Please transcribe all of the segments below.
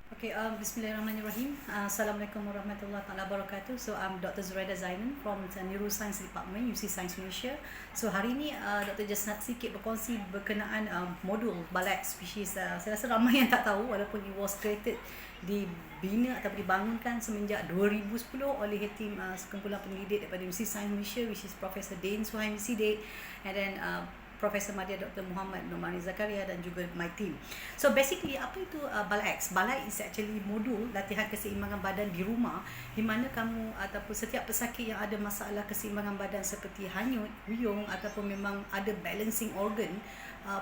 Okay, Bismillahirrahmanirrahim. Assalamualaikum warahmatullahi wabarakatuh. So, I'm Dr. Zuraida Zainan from the Neuroscience Department, UC Science Malaysia. So, hari ini Dr. just nak sikit berkongsi berkenaan modul BALAX, which is, saya rasa ramai yang tak tahu walaupun it was created, dibina atau dibangunkan semenjak 2010 oleh tim sekumpulan pendidik daripada UC Science Malaysia, which is Professor Dain Suhaimi Sidek, and then Profesor Madya Dr. Muhammad Nomani Zakaria dan juga my team. So basically apa itu BALAX? BALAX is actually modul latihan keseimbangan badan di rumah, di mana kamu ataupun setiap pesakit yang ada masalah keseimbangan badan seperti hanyut, huyung ataupun memang ada balancing organ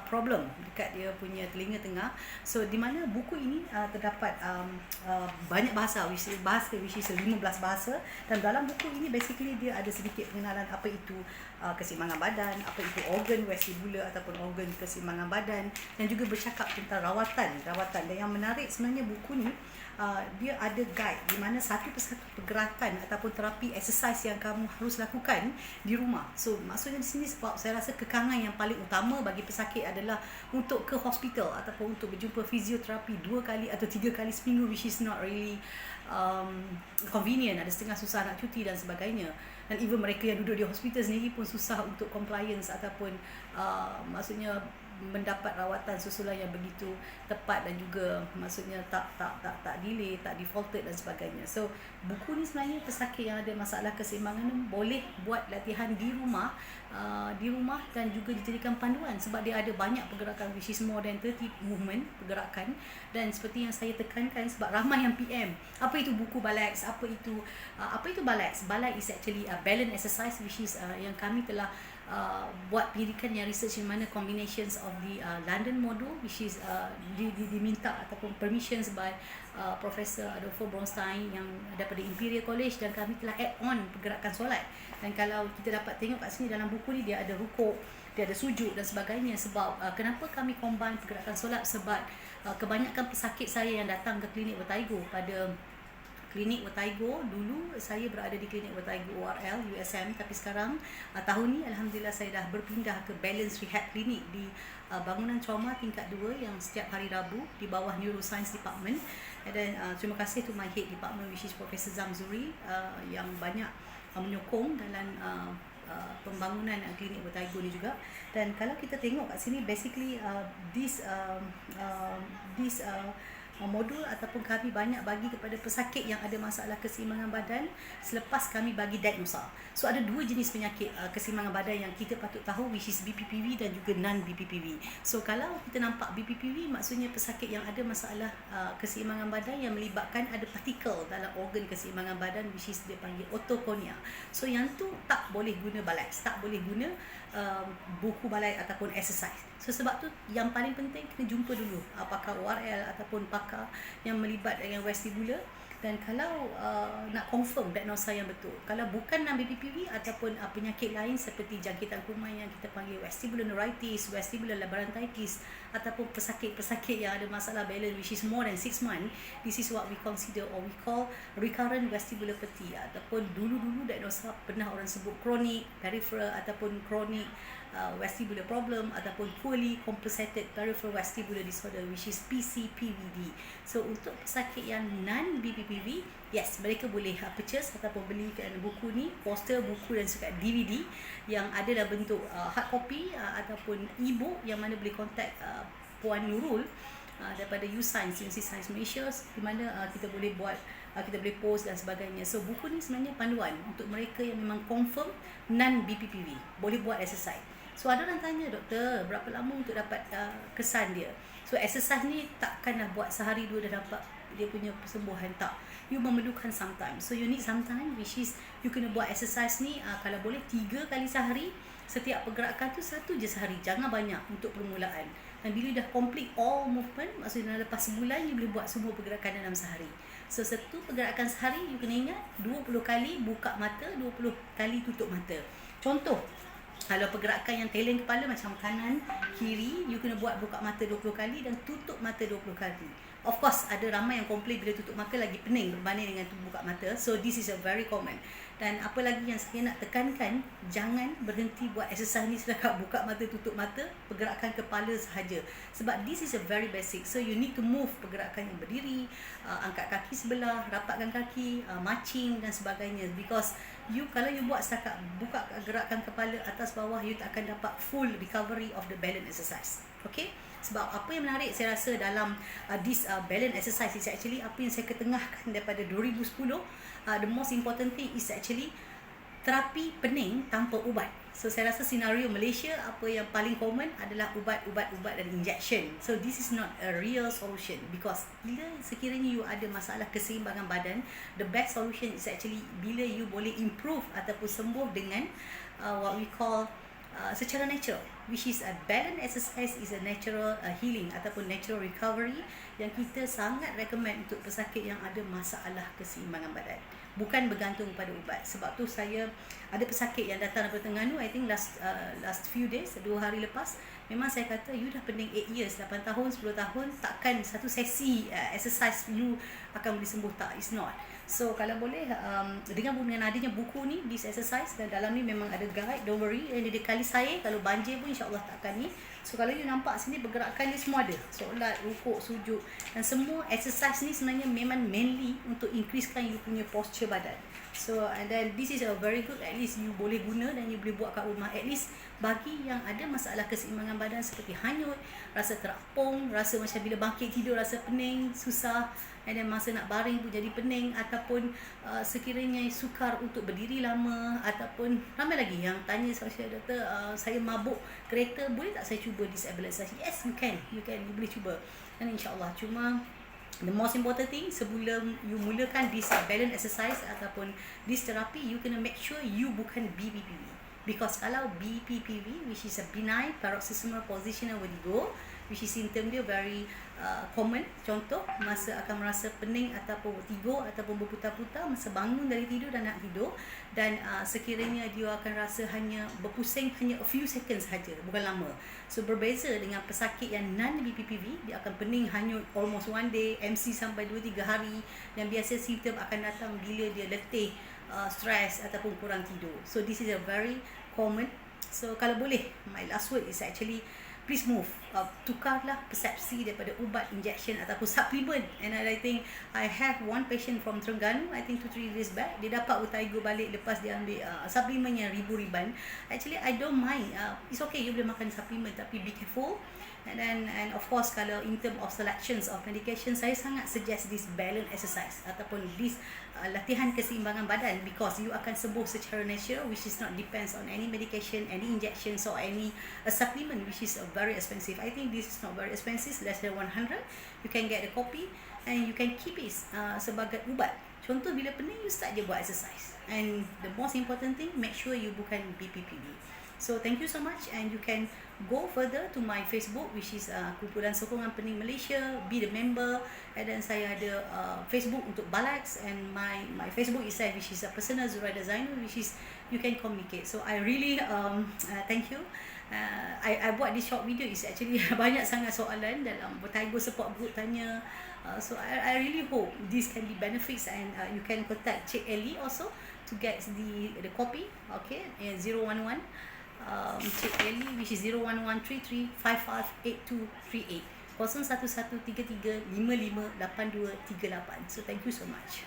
problem dekat dia punya telinga tengah. So di mana buku ini terdapat banyak bahasa, which is 15 bahasa, dan dalam buku ini basically dia ada sedikit pengenalan apa itu keseimbangan badan, apa itu organ vestibular ataupun organ keseimbangan badan, dan juga bercakap tentang rawatan. Dan yang menarik sebenarnya buku ni dia ada guide di mana satu persatu pergerakan ataupun terapi exercise yang kamu harus lakukan di rumah. So maksudnya di sini sebab saya rasa kekangan yang paling utama bagi pesakit adalah untuk ke hospital ataupun untuk berjumpa fizioterapi 2 kali atau 3 kali seminggu, which is not really convenient. Ada setengah susah nak cuti dan sebagainya, dan even mereka yang duduk di hospital sendiri pun susah untuk compliance ataupun maksudnya mendapat rawatan susulan yang begitu tepat, dan juga maksudnya tak delay, tak defaulted dan sebagainya. So buku ni sebenarnya pesakit yang ada masalah keseimbangan boleh buat latihan di rumah dan juga dijadikan panduan sebab dia ada banyak pergerakan, which is more than 30 movement pergerakan. Dan seperti yang saya tekankan, sebab ramai yang PM apa itu buku BALAX, apa itu BALAX. BALAX is actually a balance exercise, which is yang kami telah buat pendidikan yang research di mana combinations of the London module, which is diminta ataupun permissions by Professor Adolfo Bronstein yang daripada Imperial College, dan kami telah add on pergerakan solat. Dan kalau kita dapat tengok kat sini dalam buku ni, dia ada rukuk, dia ada sujud dan sebagainya. Sebab kenapa kami combine pergerakan solat? Sebab kebanyakan pesakit saya yang datang ke klinik Vertigo, pada klinik Vertigo, dulu saya berada di klinik Vertigo ORL USM, tapi sekarang tahun ni alhamdulillah saya dah berpindah ke Balance Rehab Clinic di bangunan trauma tingkat 2 yang setiap hari Rabu di bawah Neuroscience Department. Dan terima kasih to my head department, which is Professor Zamzuri, yang banyak menyokong dalam pembangunan klinik Vertigo ni juga. Dan kalau kita tengok kat sini, basically this modul ataupun kami banyak bagi kepada pesakit yang ada masalah keseimbangan badan selepas kami bagi diagnosa. So ada 2 jenis penyakit keseimbangan badan yang kita patut tahu, which is BPPV dan juga non-BPPV. So kalau kita nampak BPPV, maksudnya pesakit yang ada masalah keseimbangan badan yang melibatkan ada partikel dalam organ keseimbangan badan, which is dia panggil otokonia. So yang tu tak boleh guna BALAX, tak boleh guna buku BALAX ataupun exercise. So sebab tu yang paling penting kena jumpa dulu pakar ORL ataupun pakar yang melibat dengan vestibular. Dan kalau nak confirm diagnosa yang betul, kalau bukan non-BPPV ataupun penyakit lain seperti jangkitan kuman yang kita panggil vestibular neuritis, vestibular labyrinthitis, ataupun pesakit-pesakit yang ada masalah balance, which is more than 6 months, this is what we consider or we call recurrent vestibular fatigue, ataupun dulu-dulu diagnosa pernah orang sebut chronic peripheral ataupun chronic vestibular problem ataupun poorly compensated peripheral vestibular disorder, which is PCPVD. So untuk pesakit yang non-BPPV, yes, mereka boleh purchase ataupun beli buku ni, poster buku dan juga DVD yang ada dalam bentuk hard copy ataupun e-book, yang mana boleh contact Puan Nurul daripada UScience, UC Science Malaysia, di mana kita boleh buat, kita boleh post dan sebagainya. So buku ni sebenarnya panduan untuk mereka yang memang confirm non-BPPV, boleh buat exercise. So ada orang tanya, doktor, berapa lama untuk dapat kesan dia? So exercise ni takkanlah buat sehari 2 dah dapat dia punya persembuhan, tak. You memerlukan some time. So you need some time, which is you kena buat exercise ni kalau boleh 3 kali sehari. Setiap pergerakan tu 1 je sehari, jangan banyak untuk permulaan. Dan bila dah complete all movement, maksudnya lepas sebulan you boleh buat semua pergerakan dalam sehari. So satu pergerakan sehari you kena ingat 20 kali buka mata, 20 kali tutup mata. Contoh, kalau pergerakan yang teleng kepala macam kanan, kiri, you kena buat buka mata 20 kali dan tutup mata 20 kali. Of course ada ramai yang komplain bila tutup mata lagi pening berbanding dengan buka mata. So this is a very common. Dan apa lagi yang saya nak tekankan, jangan berhenti buat exercise ni setakat buka mata tutup mata, pergerakan kepala sahaja. Sebab this is a very basic. So you need to move pergerakan yang berdiri, angkat kaki sebelah, rapatkan kaki, marching dan sebagainya. Because kalau you buat setakat buka gerakan kepala atas bawah, you tak akan dapat full recovery of the balance exercise. Okay? Sebab apa yang menarik saya rasa dalam this balance exercise is actually apa yang saya ketengahkan daripada 2010. The most important thing is actually terapi pening tanpa ubat. So saya rasa senario Malaysia apa yang paling common adalah ubat dan injection. So this is not a real solution, because bila sekiranya you ada masalah keseimbangan badan, the best solution is actually bila you boleh improve ataupun sembuh dengan what we call secara natural, which is a balance exercise is a natural healing ataupun natural recovery yang kita sangat recommend untuk pesakit yang ada masalah keseimbangan badan, bukan bergantung pada ubat. Sebab tu saya ada pesakit yang datang daripada Terengganu, I think last few days, 2 hari lepas, memang saya kata you dah pening 8 years, 8 tahun, 10 tahun, takkan satu sesi exercise you akan boleh sembuh. Tak, it's not. So kalau boleh dengan adanya buku ni, this exercise, dan dalam ni memang ada guide, don't worry, yang dia kali saya kalau banjir pun insyaAllah takkan ni. So kalau you nampak sini pergerakan ni semua ada, solat, rukuk, sujud, dan semua exercise ni sebenarnya memang mainly untuk increasekan you punya posture badan. So and then this is a very good, at least you boleh guna dan you boleh buat kat rumah, at least bagi yang ada masalah keseimbangan badan seperti hanyut, rasa terapung, rasa macam bila bangkit tidur rasa pening, susah, and then masa nak baring pun jadi pening, ataupun sekiranya sukar untuk berdiri lama, ataupun ramai lagi yang tanya saya, doktor, saya mabuk kereta, boleh tak saya cuba disable exercise? Yes, you boleh cuba, dan insyaAllah. Cuma the most important thing, sebelum you mulakan this balance exercise ataupun this therapy, you kena make sure you bukan BPPV. Because kalau BPPV, which is a benign paroxysmal positional vertigo, which is symptom dia very common, contoh masa akan merasa pening ataupun vertigo ataupun berputar-putar masa bangun dari tidur dan nak tidur, dan sekiranya dia akan rasa hanya berpusing hanya a few seconds sahaja, bukan lama. So berbeza dengan pesakit yang non-BPPV, dia akan pening hanyut almost one day, MC sampai 2-3 hari, dan biasa simptom akan datang bila dia letih, stress ataupun kurang tidur. So this is a very common. So kalau boleh, my last word is actually please move, tukarlah persepsi daripada ubat, injection ataupun supplement. And I think I have one patient from Terengganu, I think 2-3 days back, dia dapat Urtigo balik lepas dia ambil supplement yang ribu-riban. Actually I don't mind, it's okay, you boleh makan supplement, tapi be careful. And of course, kalau in term of selections of medication, saya sangat suggest this balance exercise ataupun this latihan keseimbangan badan, because you akan sembuh secara natural, which is not depends on any medication, any injections or any supplement which is very expensive. I think this is not very expensive, less than 100. You can get a copy and you can keep it sebagai ubat. Contoh bila pening, you start je buat exercise. And the most important thing, make sure you bukan BPPV. So thank you so much, and you can go further to my Facebook, which is Kumpulan Sokongan Pening Malaysia, be the member. And then saya ada Facebook untuk Balax, and my Facebook itself, which is a personal Zuraida Zainul, which is you can communicate. So I really thank you. I buat this short video is actually banyak sangat soalan dalam Urtigo support group tanya. So I really hope this can be benefits, and you can contact Cik Ellie also to get the copy. Okay, 011 Cik Ellie, which is 01133558238 01133558238. So thank you so much.